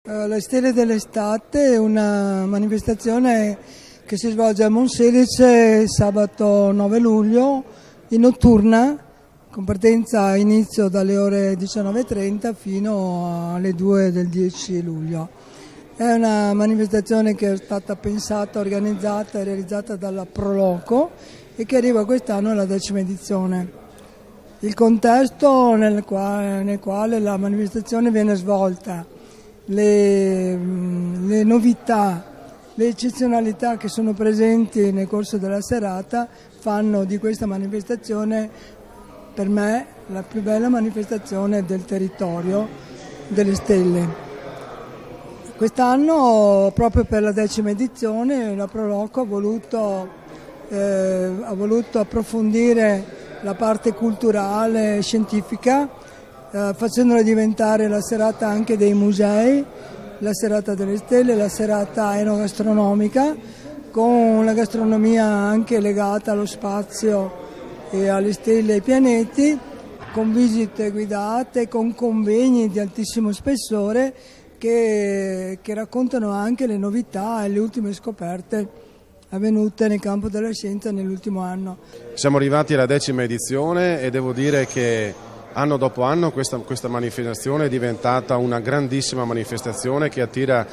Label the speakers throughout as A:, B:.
A: Le Stelle dell'Estate è una manifestazione che si svolge a Monselice sabato 9 luglio in notturna, con partenza a inizio dalle ore 19:30 fino alle 2 del 10 luglio. È una manifestazione che è stata pensata, organizzata e realizzata dalla Proloco e che arriva quest'anno alla 10ª edizione. Il contesto nel quale la manifestazione viene svolta, le novità, le eccezionalità che sono presenti nel corso della serata fanno di questa manifestazione, per me, la più bella manifestazione del territorio delle Stelle. Quest'anno, proprio per la 10ª edizione, la Proloco ha voluto approfondire la parte culturale e scientifica, facendola diventare la serata anche dei musei, la serata delle stelle, la serata enogastronomica, con la gastronomia anche legata allo spazio e alle stelle e ai pianeti, con visite guidate, con convegni di altissimo spessore che raccontano anche le novità e le ultime scoperte avvenute nel campo della scienza nell'ultimo anno.
B: Siamo arrivati alla 10ª edizione e devo dire che anno dopo anno questa manifestazione è diventata una grandissima manifestazione che attira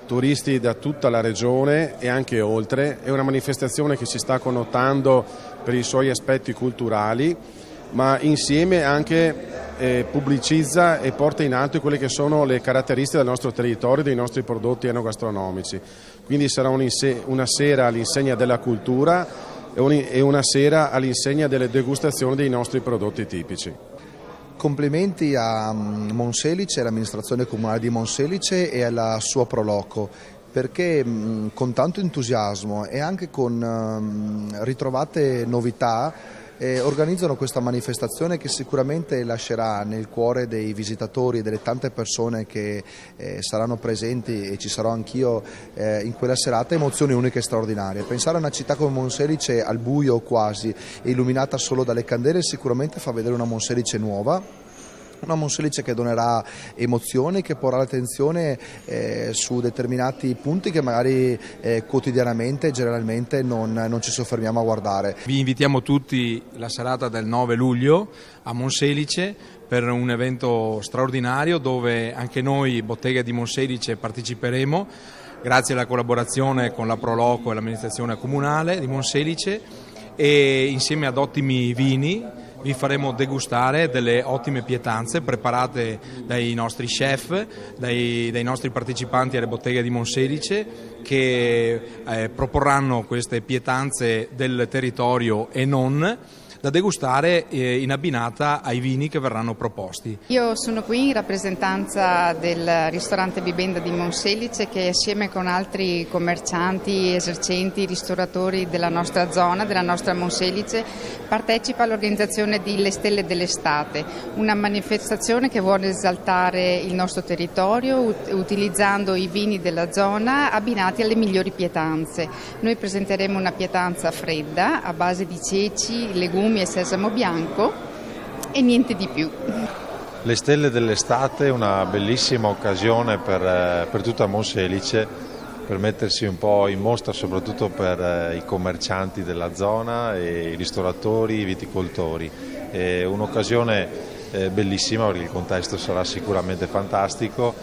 B: turisti da tutta la regione e anche oltre. È una manifestazione che si sta connotando per i suoi aspetti culturali, ma insieme anche pubblicizza e porta in alto quelle che sono le caratteristiche del nostro territorio, dei nostri prodotti enogastronomici. Quindi sarà una sera all'insegna della cultura e una sera all'insegna delle degustazioni dei nostri prodotti tipici.
C: Complimenti a Monselice, all'amministrazione comunale di Monselice e alla sua Proloco, perché con tanto entusiasmo e anche con ritrovate novità organizzano questa manifestazione che sicuramente lascerà nel cuore dei visitatori e delle tante persone che saranno presenti, e ci sarò anch'io in quella serata, emozioni uniche e straordinarie. Pensare a una città come Monselice al buio quasi, illuminata solo dalle candele, sicuramente fa vedere una Monselice nuova. Una Monselice che donerà emozioni, che porrà l'attenzione su determinati punti che magari quotidianamente, generalmente non ci soffermiamo a guardare.
D: Vi invitiamo tutti la serata del 9 luglio a Monselice per un evento straordinario dove anche noi, Bottega di Monselice, parteciperemo grazie alla collaborazione con la Proloco e l'amministrazione comunale di Monselice, e insieme ad ottimi vini vi faremo degustare delle ottime pietanze preparate dai nostri chef, dai nostri partecipanti alle botteghe di Monselice, che proporranno queste pietanze del territorio e non, da degustare in abbinata ai vini che verranno proposti.
E: Io sono qui in rappresentanza del ristorante Bibenda di Monselice, che assieme con altri commercianti, esercenti, ristoratori della nostra zona, della nostra Monselice, partecipa all'organizzazione di Le Stelle dell'Estate, una manifestazione che vuole esaltare il nostro territorio utilizzando i vini della zona abbinati alle migliori pietanze. Noi presenteremo una pietanza fredda a base di ceci, legumi e sesamo bianco e niente di più.
F: Le Stelle dell'Estate è una bellissima occasione per tutta Monselice, per mettersi un po' in mostra, soprattutto per i commercianti della zona e i ristoratori, i viticoltori. È un'occasione bellissima perché il contesto sarà sicuramente fantastico.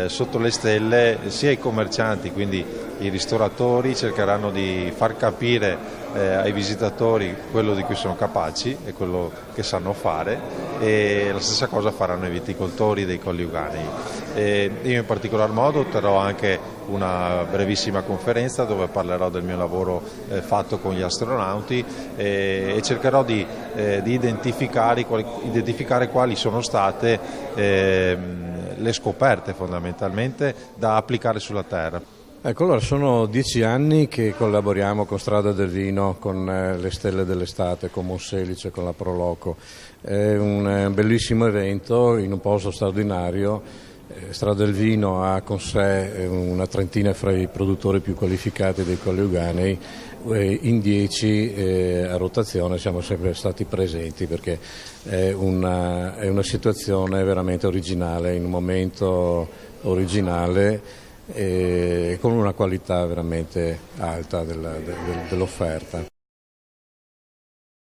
F: Sotto le stelle sia i commercianti, quindi i ristoratori, cercheranno di far capire ai visitatori quello di cui sono capaci e quello che sanno fare, e la stessa cosa faranno i viticoltori dei Colli Euganei. Io in particolar modo terrò anche una brevissima conferenza dove parlerò del mio lavoro fatto con gli astronauti e cercherò di identificare quali sono state le scoperte fondamentalmente da applicare sulla Terra.
G: Ecco, allora sono 10 anni che collaboriamo con Strada del Vino, con le Stelle dell'Estate, con Monselice, con la Proloco. È un bellissimo evento in un posto straordinario. Strada del Vino ha con sé una trentina fra i produttori più qualificati dei Colli Euganei in 10 a rotazione siamo sempre stati presenti, perché è una situazione veramente originale, in un momento originale, con una qualità veramente alta dell'offerta.